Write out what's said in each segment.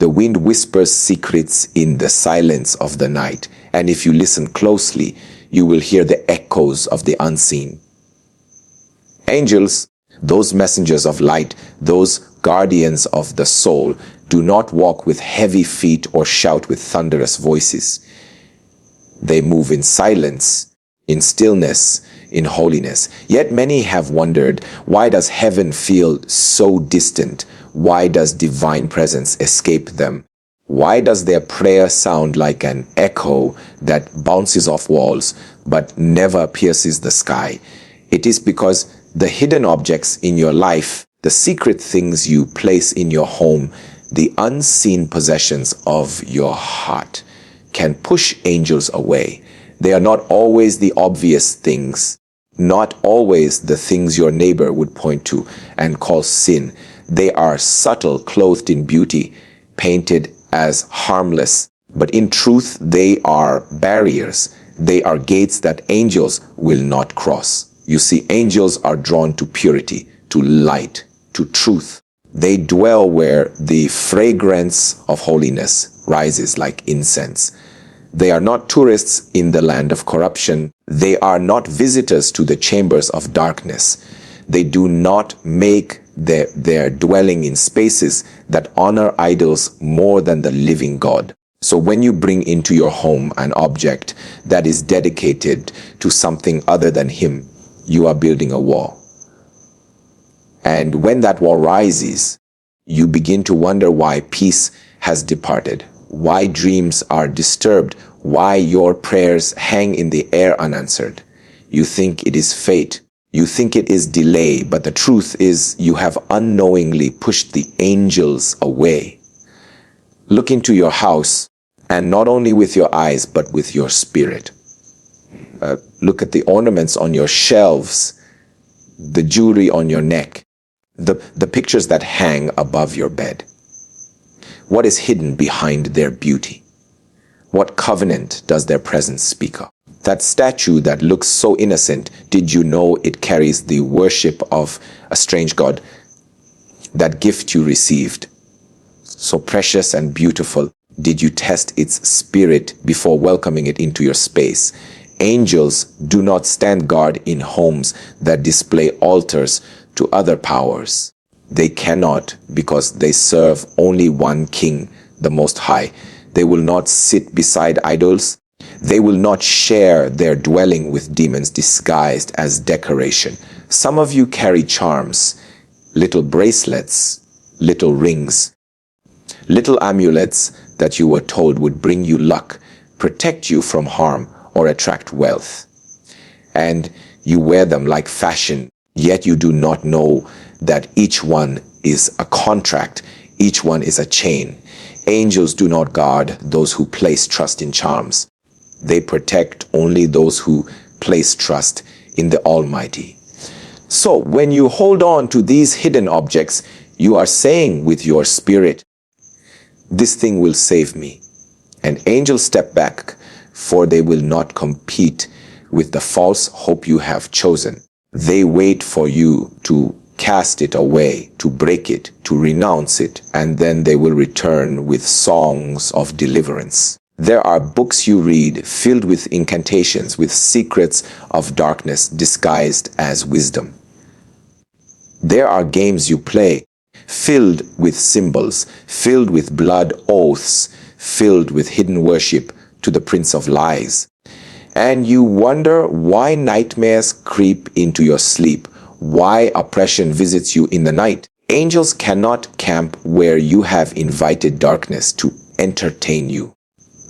The wind whispers secrets in the silence of the night, and if you listen closely, you will hear the echoes of the unseen. Angels, those messengers of light, those guardians of the soul, do not walk with heavy feet or shout with thunderous voices. They move in silence, in stillness, in holiness. Yet many have wondered, why does heaven feel so distant? Why does divine presence escape them? Why does their prayer sound like an echo that bounces off walls but never pierces the sky? It is because the hidden objects in your life, the secret things you place in your home, the unseen possessions of your heart can push angels away. They are not always the obvious things, not always the things your neighbor would point to and call sin. They are subtle, clothed in beauty, painted as harmless, but in truth they are barriers. They are gates that angels will not cross. You see, angels are drawn to purity, to light, to truth. They dwell where the fragrance of holiness rises like incense. They are not tourists in the land of corruption. They are not visitors to the chambers of darkness. They do not make their dwelling in spaces that honor idols more than the living God. So when you bring into your home an object that is dedicated to something other than Him, you are building a wall. And when that wall rises, you begin to wonder why peace has departed, why dreams are disturbed, why your prayers hang in the air unanswered. You think it is fate. You think it is delay, but the truth is you have unknowingly pushed the angels away. Look into your house, and not only with your eyes, but with your spirit. Look at the ornaments on your shelves, the jewelry on your neck, the pictures that hang above your bed. What is hidden behind their beauty? What covenant does their presence speak of? That statue that looks so innocent, did you know it carries the worship of a strange god? That gift you received, so precious and beautiful, did you test its spirit before welcoming it into your space? Angels do not stand guard in homes that display altars to other powers. They cannot, because they serve only one King, the Most High. They will not sit beside idols. They will not share their dwelling with demons disguised as decoration. Some of you carry charms, little bracelets, little rings, little amulets that you were told would bring you luck, protect you from harm, or attract wealth. And you wear them like fashion, yet you do not know that each one is a contract, each one is a chain. Angels do not guard those who place trust in charms. They protect only those who place trust in the Almighty. So when you hold on to these hidden objects, you are saying with your spirit, this thing will save me. And angels step back, for they will not compete with the false hope you have chosen. They wait for you to cast it away, to break it, to renounce it, and then they will return with songs of deliverance. There are books you read filled with incantations, with secrets of darkness disguised as wisdom. There are games you play filled with symbols, filled with blood oaths, filled with hidden worship to the Prince of Lies. And you wonder why nightmares creep into your sleep, why oppression visits you in the night. Angels cannot camp where you have invited darkness to entertain you.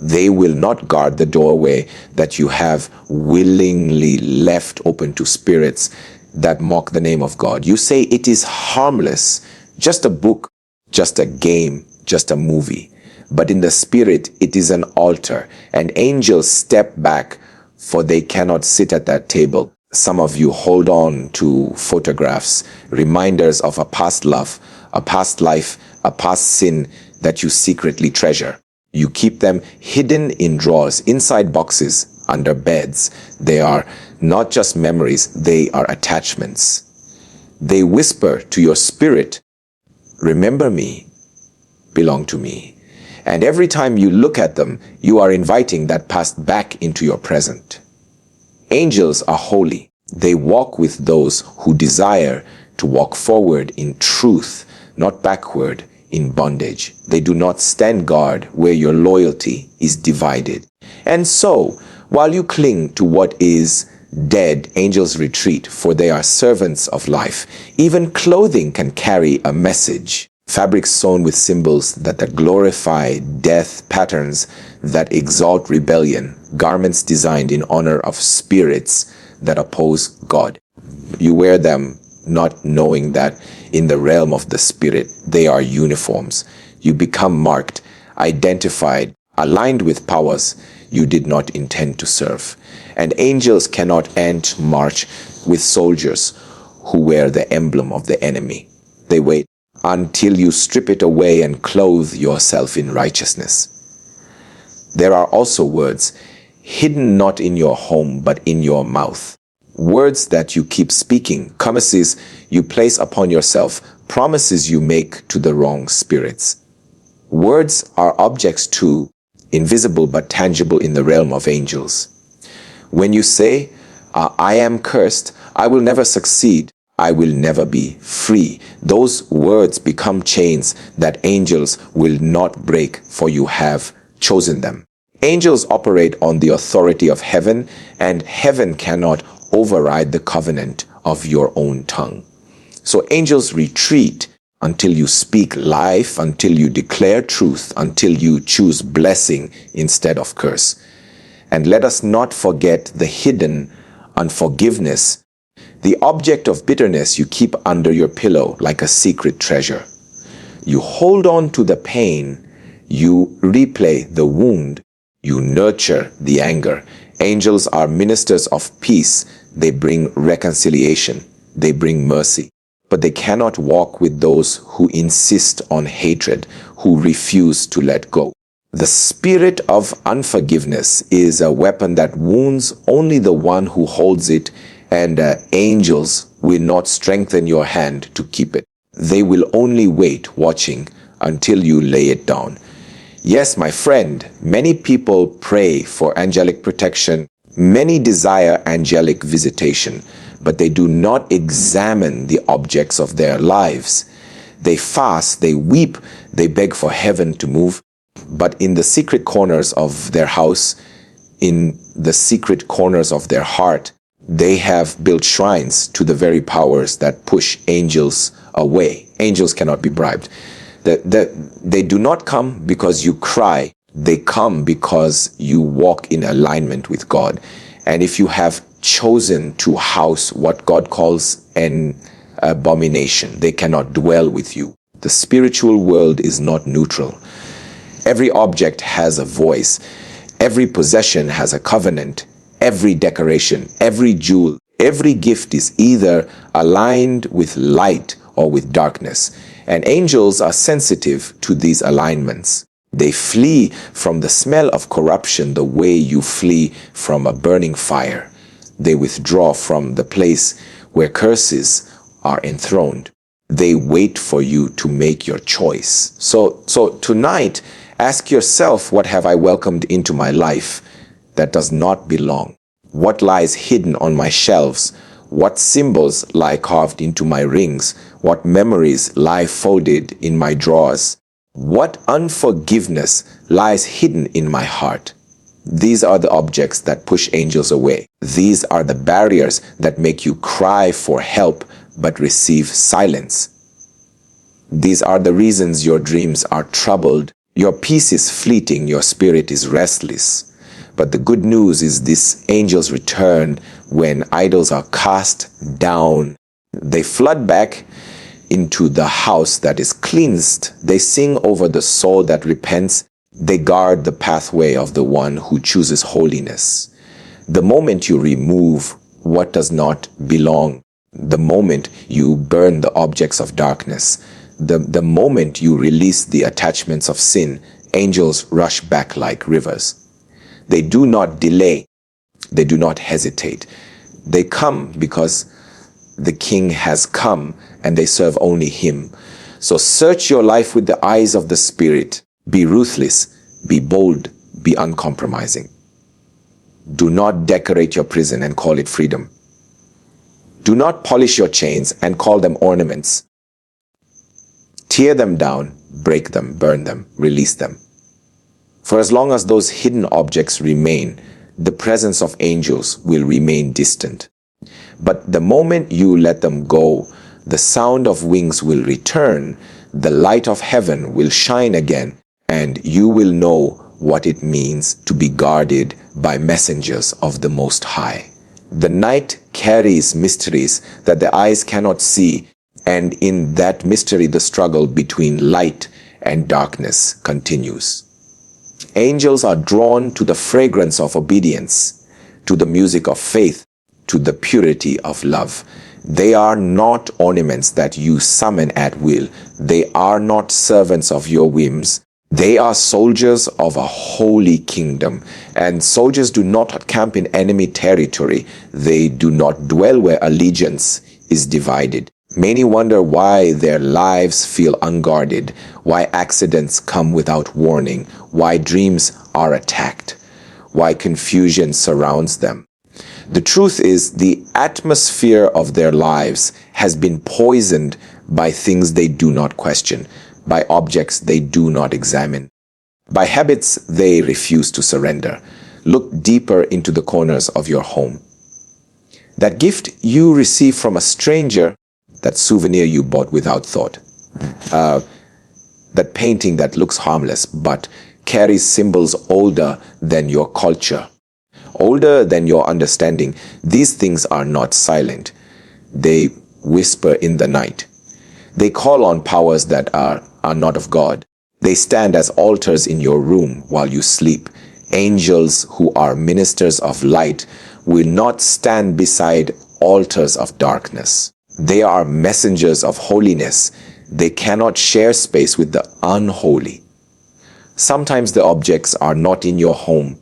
They will not guard the doorway that you have willingly left open to spirits that mock the name of God. You say it is harmless, just a book, just a game, just a movie. But in the spirit, it is an altar, and angels step back, for they cannot sit at that table. Some of you hold on to photographs, reminders of a past love, a past life, a past sin that you secretly treasure. You keep them hidden in drawers, inside boxes, under beds. They are not just memories, they are attachments. They whisper to your spirit, remember me, belong to me. And every time you look at them, you are inviting that past back into your present. Angels are holy. They walk with those who desire to walk forward in truth, not backward in bondage. They do not stand guard where your loyalty is divided. And so, while you cling to what is dead, angels retreat, for they are servants of life. Even clothing can carry a message. Fabrics sewn with symbols that glorify death, patterns that exalt rebellion, garments designed in honor of spirits that oppose God. You wear them not knowing that in the realm of the spirit, they are uniforms. You become marked, identified, aligned with powers you did not intend to serve. And angels cannot march with soldiers who wear the emblem of the enemy. They wait until you strip it away and clothe yourself in righteousness. There are also words hidden not in your home but in your mouth. Words that you keep speaking, promises you place upon yourself, promises you make to the wrong spirits. Words are objects too, invisible but tangible in the realm of angels. When you say, I am cursed, I will never succeed, I will never be free, those words become chains that angels will not break, for you have chosen them. Angels operate on the authority of heaven, and heaven cannot override the covenant of your own tongue. So angels retreat until you speak life, until you declare truth, until you choose blessing instead of curse. And let us not forget the hidden unforgiveness, the object of bitterness you keep under your pillow like a secret treasure. You hold on to the pain, you replay the wound, you nurture the anger. Angels are ministers of peace. They bring reconciliation. They bring mercy. But they cannot walk with those who insist on hatred, who refuse to let go. The spirit of unforgiveness is a weapon that wounds only the one who holds it, and angels will not strengthen your hand to keep it. They will only wait, watching until you lay it down. Yes, my friend, many people pray for angelic protection. Many desire angelic visitation, but they do not examine the objects of their lives. They fast, they weep, they beg for heaven to move, but in the secret corners of their house, in the secret corners of their heart, they have built shrines to the very powers that push angels away. Angels cannot be bribed. They do not come because you cry. They come because you walk in alignment with God. And if you have chosen to house what God calls an abomination, they cannot dwell with you. The spiritual world is not neutral. Every object has a voice. Every possession has a covenant. Every decoration, every jewel, every gift is either aligned with light or with darkness. And angels are sensitive to these alignments. They flee from the smell of corruption the way you flee from a burning fire. They withdraw from the place where curses are enthroned. They wait for you to make your choice. So tonight, ask yourself, what have I welcomed into my life that does not belong? What lies hidden on my shelves? What symbols lie carved into my rings? What memories lie folded in my drawers? What unforgiveness lies hidden in my heart? These are the objects that push angels away. These are the barriers that make you cry for help but receive silence. These are the reasons your dreams are troubled. Your peace is fleeting, your spirit is restless. But the good news is this: angels return when idols are cast down. They flood back into the house that is cleansed. They sing over the soul that repents. They guard the pathway of the one who chooses holiness. The moment you remove what does not belong, the moment you burn the objects of darkness, the moment you release the attachments of sin, angels rush back like rivers. They do not delay. They do not hesitate. They come because the King has come, and they serve only Him. So search your life with the eyes of the Spirit. Be ruthless, be bold, be uncompromising. Do not decorate your prison and call it freedom. Do not polish your chains and call them ornaments. Tear them down, break them, burn them, release them. For as long as those hidden objects remain, the presence of angels will remain distant. But the moment you let them go, the sound of wings will return, the light of heaven will shine again, and you will know what it means to be guarded by messengers of the Most High. The night carries mysteries that the eyes cannot see, and in that mystery the struggle between light and darkness continues. Angels are drawn to the fragrance of obedience, to the music of faith, to the purity of love. They are not ornaments that you summon at will. They are not servants of your whims. They are soldiers of a holy kingdom, and soldiers do not camp in enemy territory. They do not dwell where allegiance is divided. Many wonder why their lives feel unguarded, why accidents come without warning, why dreams are attacked, why confusion surrounds them. The truth is, the atmosphere of their lives has been poisoned by things they do not question, by objects they do not examine, by habits they refuse to surrender. Look deeper into the corners of your home. That gift you receive from a stranger, that souvenir you bought without thought, that painting that looks harmless but carries symbols older than your culture, older than your understanding. These things are not silent. They whisper in the night. They call on powers that are not of God. They stand as altars in your room while you sleep. Angels who are ministers of light will not stand beside altars of darkness. They are messengers of holiness. They cannot share space with the unholy. Sometimes the objects are not in your home,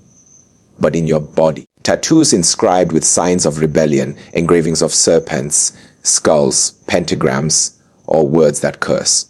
but in your body. Tattoos inscribed with signs of rebellion, engravings of serpents, skulls, pentagrams, or words that curse.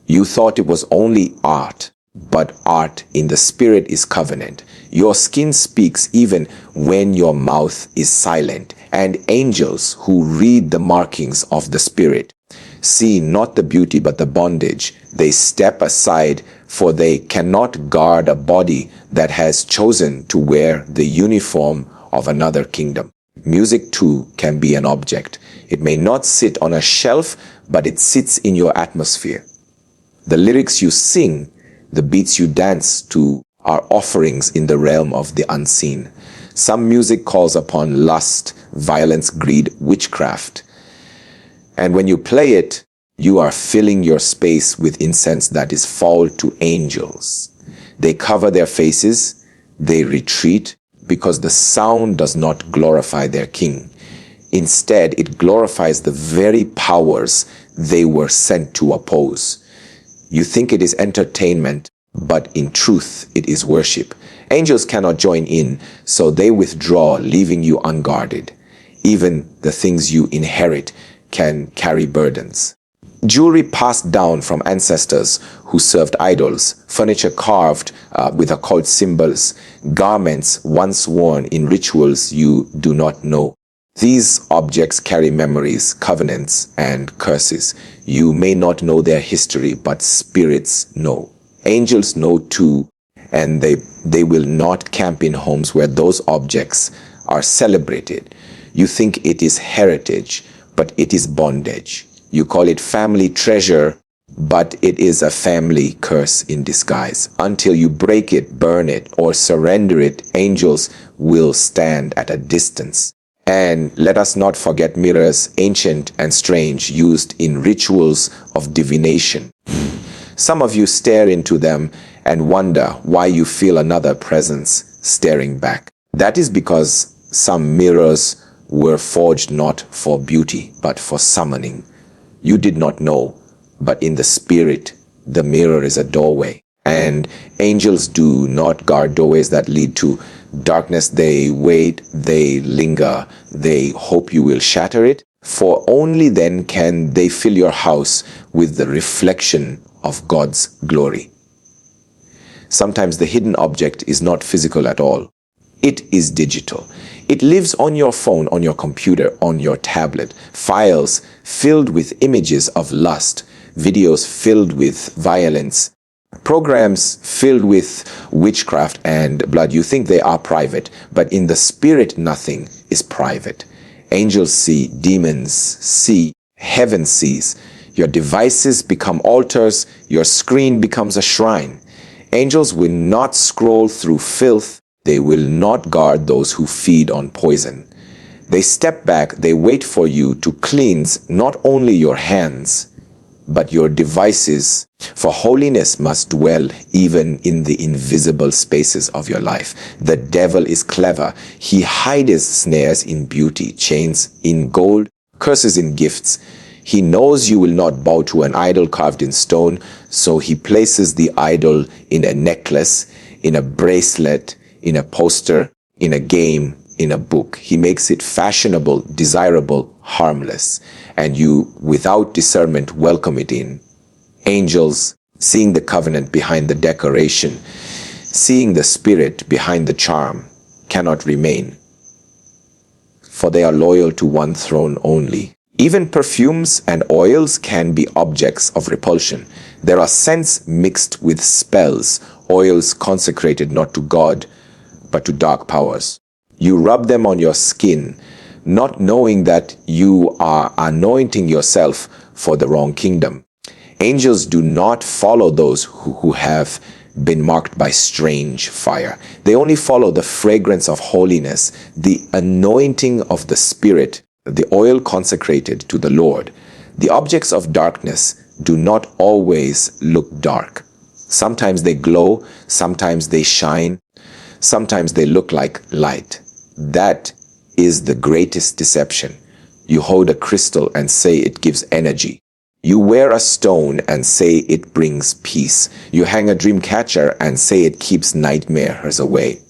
You thought it was only art, but art in the spirit is covenant. Your skin speaks even when your mouth is silent, and angels who read the markings of the spirit see not the beauty but the bondage. They step aside, for they cannot guard a body that has chosen to wear the uniform of another kingdom. Music too can be an object. It may not sit on a shelf, but it sits in your atmosphere. The lyrics you sing, the beats you dance to, are offerings in the realm of the unseen. Some music calls upon lust, violence, greed, witchcraft. And when you play it, you are filling your space with incense that is foul to angels. They cover their faces, they retreat, because the sound does not glorify their king. Instead, it glorifies the very powers they were sent to oppose. You think it is entertainment, but in truth, it is worship. Angels cannot join in, so they withdraw, leaving you unguarded. Even the things you inherit can carry burdens. Jewelry passed down from ancestors who served idols, furniture carved with occult symbols, garments once worn in rituals you do not know. These objects carry memories, covenants, and curses. You may not know their history, but spirits know. Angels know too, and they will not camp in homes where those objects are celebrated. You think it is heritage, but it is bondage. You call it family treasure, but it is a family curse in disguise. Until you break it, burn it, or surrender it, angels will stand at a distance. And let us not forget mirrors, ancient and strange, used in rituals of divination. Some of you stare into them and wonder why you feel another presence staring back. That is because some mirrors were forged not for beauty, but for summoning. You did not know, but in the spirit, the mirror is a doorway. And angels do not guard doorways that lead to darkness. They wait, they linger, they hope you will shatter it. For only then can they fill your house with the reflection of God's glory. Sometimes the hidden object is not physical at all. It is digital. It lives on your phone, on your computer, on your tablet. Files filled with images of lust, videos filled with violence, programs filled with witchcraft and blood. You think they are private, but in the spirit, nothing is private. Angels see, demons see, heaven sees. Your devices become altars, your screen becomes a shrine. Angels will not scroll through filth. They will not guard those who feed on poison. They step back, they wait for you to cleanse not only your hands, but your devices. For holiness must dwell even in the invisible spaces of your life. The devil is clever. He hides snares in beauty, chains in gold, curses in gifts. He knows you will not bow to an idol carved in stone, so he places the idol in a necklace, in a bracelet, in a poster, in a game, in a book. He makes it fashionable, desirable, harmless, and you, without discernment, welcome it in. Angels, seeing the covenant behind the decoration, seeing the spirit behind the charm, cannot remain, for they are loyal to one throne only. Even perfumes and oils can be objects of repulsion. There are scents mixed with spells, oils consecrated not to God, but to dark powers. You rub them on your skin, not knowing that you are anointing yourself for the wrong kingdom. Angels do not follow those who have been marked by strange fire. They only follow the fragrance of holiness, the anointing of the Spirit, the oil consecrated to the Lord. The objects of darkness do not always look dark. Sometimes they glow, sometimes they shine, sometimes they look like light. That is the greatest deception. You hold a crystal and say it gives energy. You wear a stone and say it brings peace. You hang a dream catcher and say it keeps nightmares away.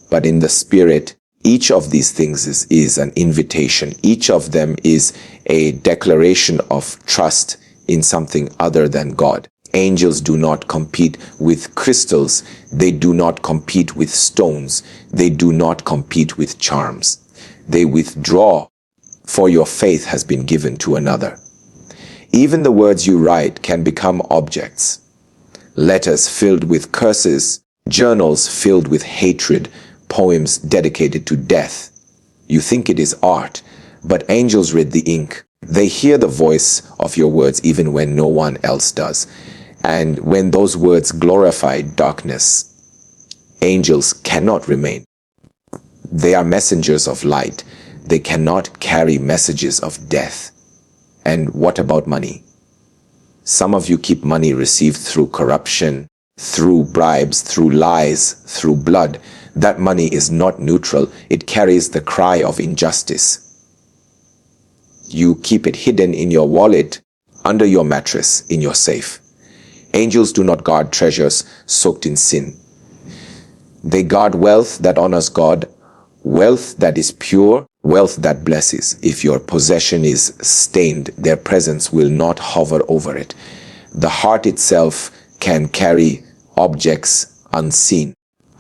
But in the spirit, each of these things is an invitation. Each of them is a declaration of trust in something other than God. Angels do not compete with crystals. They do not compete with stones. They do not compete with charms. They withdraw, for your faith has been given to another. Even the words you write can become objects. Letters filled with curses, journals filled with hatred, poems dedicated to death. You think it is art, but angels read the ink. They hear the voice of your words even when no one else does. And when those words glorify darkness, angels cannot remain. They are messengers of light. They cannot carry messages of death. And what about money? Some of you keep money received through corruption, through bribes, through lies, through blood. That money is not neutral. It carries the cry of injustice. You keep it hidden in your wallet, under your mattress, in your safe. Angels do not guard treasures soaked in sin. They guard wealth that honors God, wealth that is pure, wealth that blesses. If your possession is stained, their presence will not hover over it. The heart itself can carry objects unseen.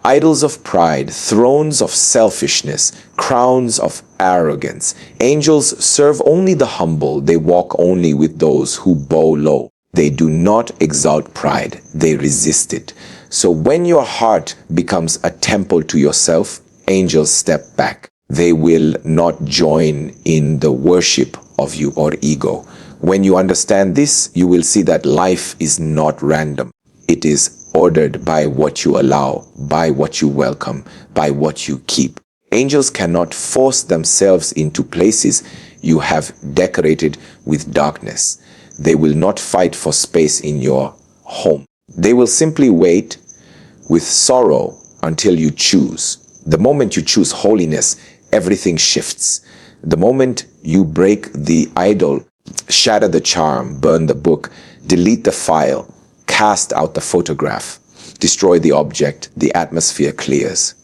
Idols of pride, thrones of selfishness, crowns of arrogance. Angels serve only the humble. They walk only with those who bow low. They do not exalt pride. They resist it. So when your heart becomes a temple to yourself, angels step back. They will not join in the worship of you or ego. When you understand this, you will see that life is not random. It is ordered by what you allow, by what you welcome, by what you keep. Angels cannot force themselves into places you have decorated with darkness. They will not fight for space in your home. They will simply wait with sorrow until you choose. The moment you choose holiness, everything shifts. The moment you break the idol, shatter the charm, burn the book, delete the file, cast out the photograph, destroy the object, the atmosphere clears.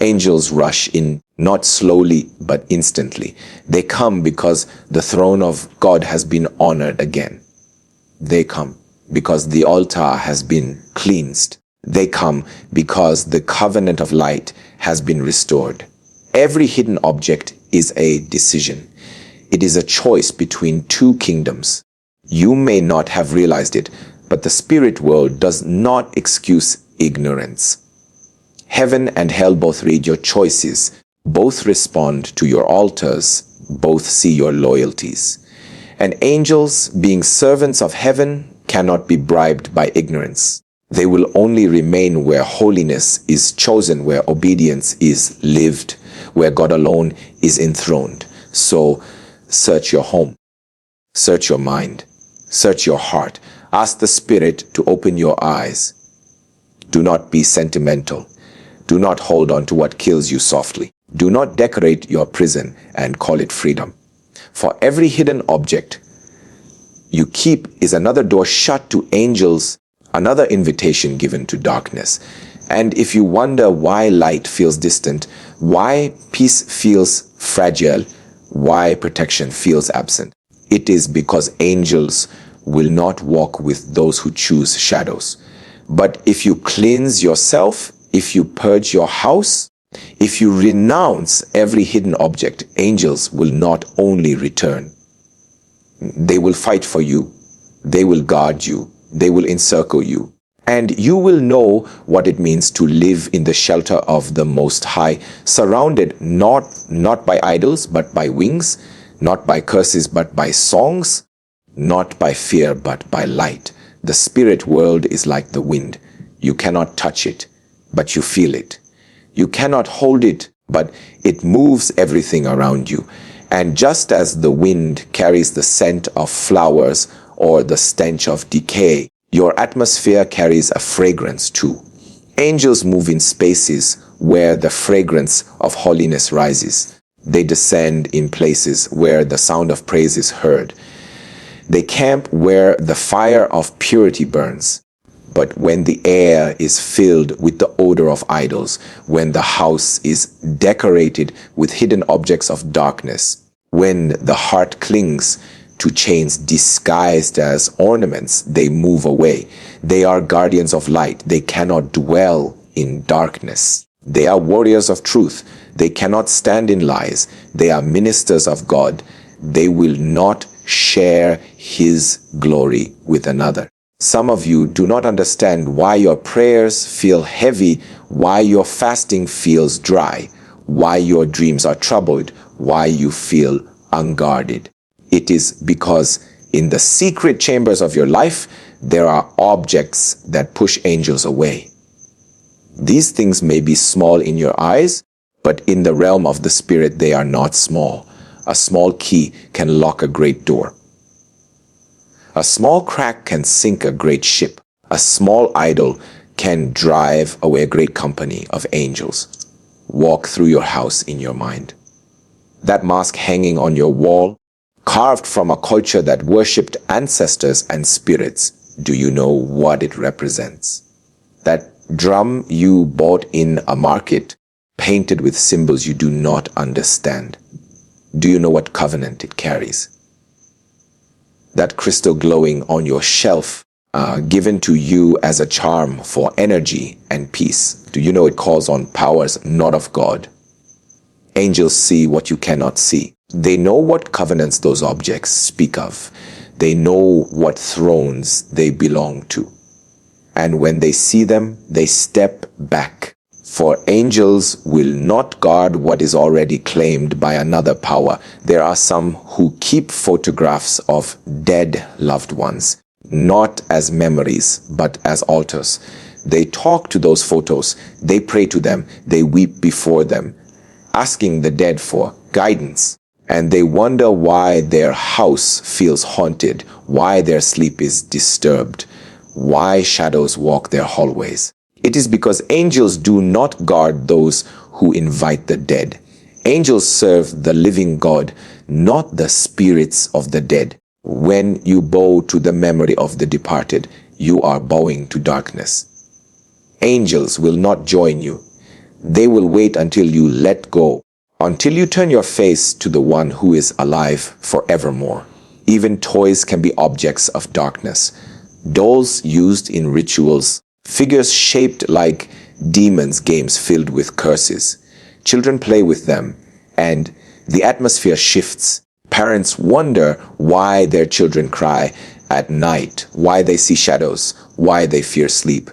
Angels rush in, not slowly, but instantly. They come because the throne of God has been honored again. They come because the altar has been cleansed. They come because the covenant of light has been restored. Every hidden object is a decision. It is a choice between two kingdoms. You may not have realized it, but the spirit world does not excuse ignorance. Heaven and hell both read your choices, both respond to your altars, both see your loyalties. And angels, being servants of heaven, cannot be bribed by ignorance. They will only remain where holiness is chosen, where obedience is lived, where God alone is enthroned. So search your home, search your mind, search your heart. Ask the Spirit to open your eyes. Do not be sentimental. Do not hold on to what kills you softly. Do not decorate your prison and call it freedom. For every hidden object you keep is another door shut to angels, another invitation given to darkness. And if you wonder why light feels distant, why peace feels fragile, why protection feels absent, it is because angels will not walk with those who choose shadows. But if you cleanse yourself, if you purge your house, if you renounce every hidden object, angels will not only return. They will fight for you. They will guard you. They will encircle you. And you will know what it means to live in the shelter of the Most High, surrounded not by idols, but by wings, not by curses, but by songs, not by fear, but by light. The spirit world is like the wind. You cannot touch it, but you feel it. You cannot hold it, but it moves everything around you. And just as the wind carries the scent of flowers or the stench of decay, your atmosphere carries a fragrance too. Angels move in spaces where the fragrance of holiness rises. They descend in places where the sound of praise is heard. They camp where the fire of purity burns. But when the air is filled with the odor of idols, when the house is decorated with hidden objects of darkness, when the heart clings to chains disguised as ornaments, they move away. They are guardians of light. They cannot dwell in darkness. They are warriors of truth. They cannot stand in lies. They are ministers of God. They will not share His glory with another. Some of you do not understand why your prayers feel heavy, why your fasting feels dry, why your dreams are troubled, why you feel unguarded. It is because in the secret chambers of your life, there are objects that push angels away. These things may be small in your eyes, but in the realm of the spirit, they are not small. A small key can lock a great door. A small crack can sink a great ship. A small idol can drive away a great company of angels. Walk through your house in your mind. That mask hanging on your wall, carved from a culture that worshipped ancestors and spirits, do you know what it represents? That drum you bought in a market, painted with symbols you do not understand. Do you know what covenant it carries? That crystal glowing on your shelf, given to you as a charm for energy and peace. Do you know it calls on powers not of God? Angels see what you cannot see. They know what covenants those objects speak of. They know what thrones they belong to. And when they see them, they step back. For angels will not guard what is already claimed by another power. There are some who keep photographs of dead loved ones, not as memories, but as altars. They talk to those photos. They pray to them. They weep before them, asking the dead for guidance. And they wonder why their house feels haunted, why their sleep is disturbed, why shadows walk their hallways. It is because angels do not guard those who invite the dead. Angels serve the living God, not the spirits of the dead. When you bow to the memory of the departed, you are bowing to darkness. Angels will not join you. They will wait until you let go, until you turn your face to the one who is alive forevermore. Even toys can be objects of darkness. Dolls used in rituals Figures shaped like demons, games filled with curses. Children play with them, and the atmosphere shifts. Parents wonder why their children cry at night, why they see shadows, why they fear sleep.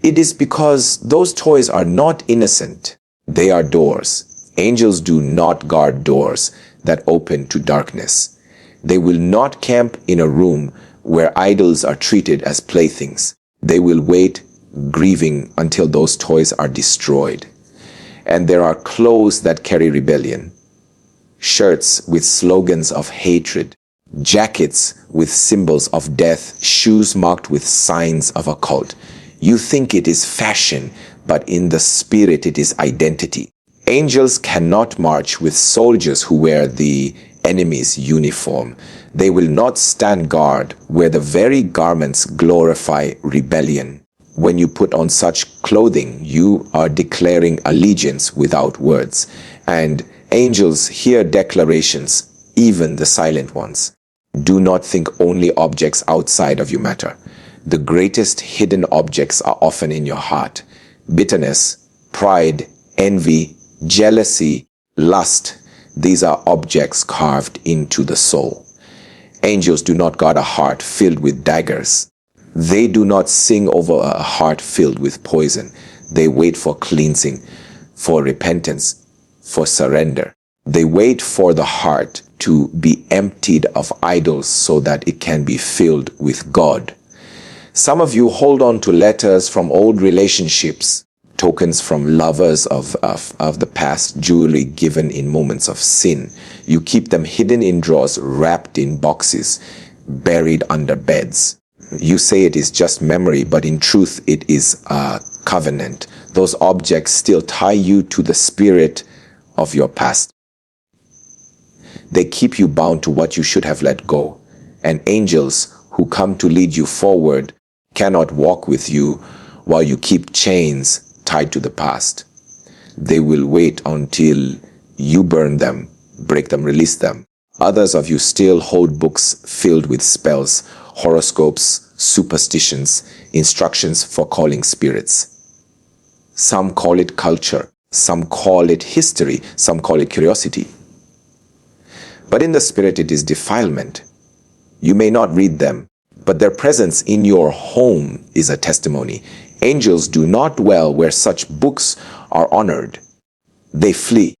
It is because those toys are not innocent. They are doors. Angels do not guard doors that open to darkness. They will not camp in a room where idols are treated as playthings. They will wait, grieving until those toys are destroyed. And there are clothes that carry rebellion, shirts with slogans of hatred, jackets with symbols of death, shoes marked with signs of a cult. You think it is fashion, but in the spirit it is identity. Angels cannot march with soldiers who wear the enemy's uniform. They will not stand guard where the very garments glorify rebellion. When you put on such clothing, you are declaring allegiance without words. And angels hear declarations, even the silent ones. Do not think only objects outside of you matter. The greatest hidden objects are often in your heart. Bitterness, pride, envy, jealousy, lust. These are objects carved into the soul. Angels do not guard a heart filled with daggers. They do not sing over a heart filled with poison. They wait for cleansing, for repentance, for surrender. They wait for the heart to be emptied of idols so that it can be filled with God. Some of you hold on to letters from old relationships, tokens from lovers of the past, jewelry given in moments of sin. You keep them hidden in drawers, wrapped in boxes, buried under beds. You say it is just memory, but in truth it is a covenant. Those objects still tie you to the spirit of your past. They keep you bound to what you should have let go. And angels who come to lead you forward cannot walk with you while you keep chains tied to the past. They will wait until you burn them, break them, release them. Others of you still hold books filled with spells, horoscopes, superstitions, instructions for calling spirits. Some call it culture, some call it history, some call it curiosity. But in the spirit it is defilement. You may not read them, but their presence in your home is a testimony. Angels do not dwell where such books are honored. They flee,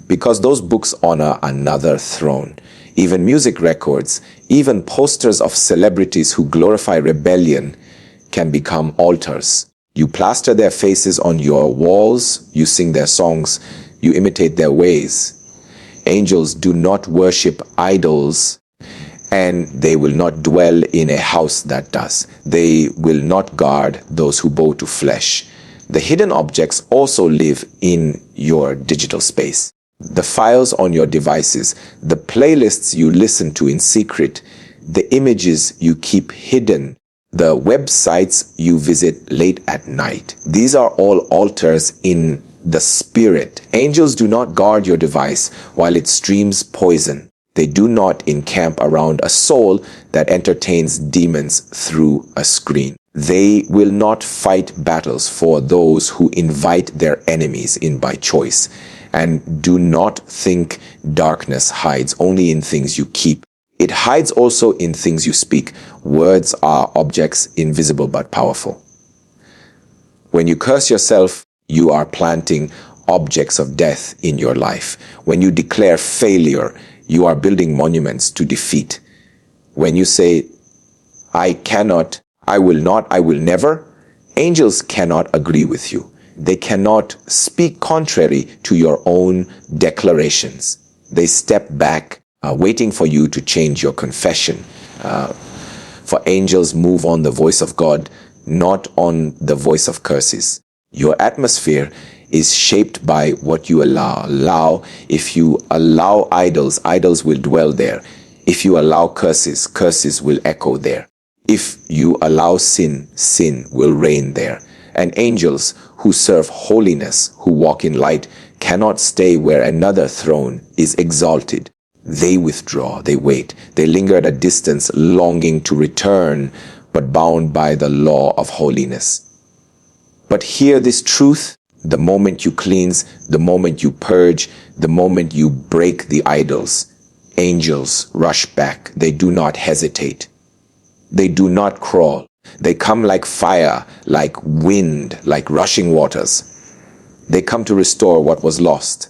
because those books honor another throne. Even music records, even posters of celebrities who glorify rebellion can become altars. You plaster their faces on your walls, you sing their songs, you imitate their ways. Angels do not worship idols, and they will not dwell in a house that does. They will not guard those who bow to flesh. The hidden objects also live in your digital space. The files on your devices, the playlists you listen to in secret, the images you keep hidden, the websites you visit late at night. These are all altars in the spirit. Angels do not guard your device while it streams poison. They do not encamp around a soul that entertains demons through a screen. They will not fight battles for those who invite their enemies in by choice. And do not think darkness hides only in things you keep. It hides also in things you speak. Words are objects invisible but powerful. When you curse yourself, you are planting objects of death in your life. When you declare failure, you are building monuments to defeat. When you say, I cannot, I will not, I will never, angels cannot agree with you. They cannot speak contrary to your own declarations. They step back, waiting for you to change your confession. For angels move on the voice of God, not on the voice of curses. Your atmosphere is shaped by what you allow. If you allow idols, idols will dwell there. If you allow curses, curses will echo there. If you allow sin, sin will reign there. And angels who serve holiness, who walk in light, cannot stay where another throne is exalted. They withdraw, they wait, they linger at a distance, longing to return, but bound by the law of holiness. But hear this truth: the moment you cleanse, the moment you purge, the moment you break the idols, angels rush back. They do not hesitate. They do not crawl. They come like fire, like wind, like rushing waters. They come to restore what was lost.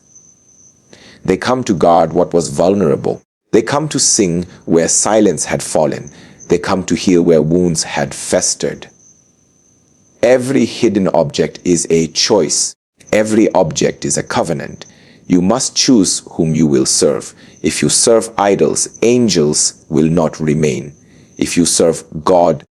They come to guard what was vulnerable. They come to sing where silence had fallen. They come to heal where wounds had festered. Every hidden object is a choice. Every object is a covenant. You must choose whom you will serve. If you serve idols, angels will not remain. If you serve God,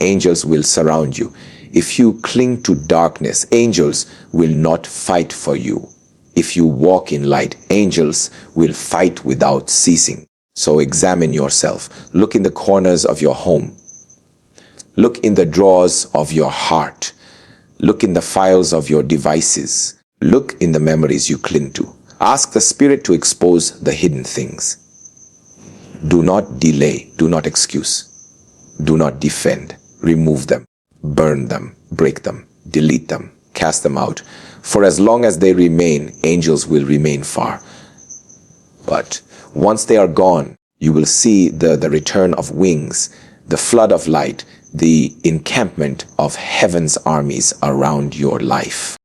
angels will surround you. If you cling to darkness, angels will not fight for you. If you walk in light, angels will fight without ceasing. So examine yourself. Look in the corners of your home. Look in the drawers of your heart. Look in the files of your devices. Look in the memories you cling to. Ask the Spirit to expose the hidden things. Do not delay. Do not excuse. Do not defend. Remove them. Burn them. Break them. Delete them. Cast them out. For as long as they remain, angels will remain far. But once they are gone, you will see the return of wings, the flood of light, the encampment of heaven's armies around your life.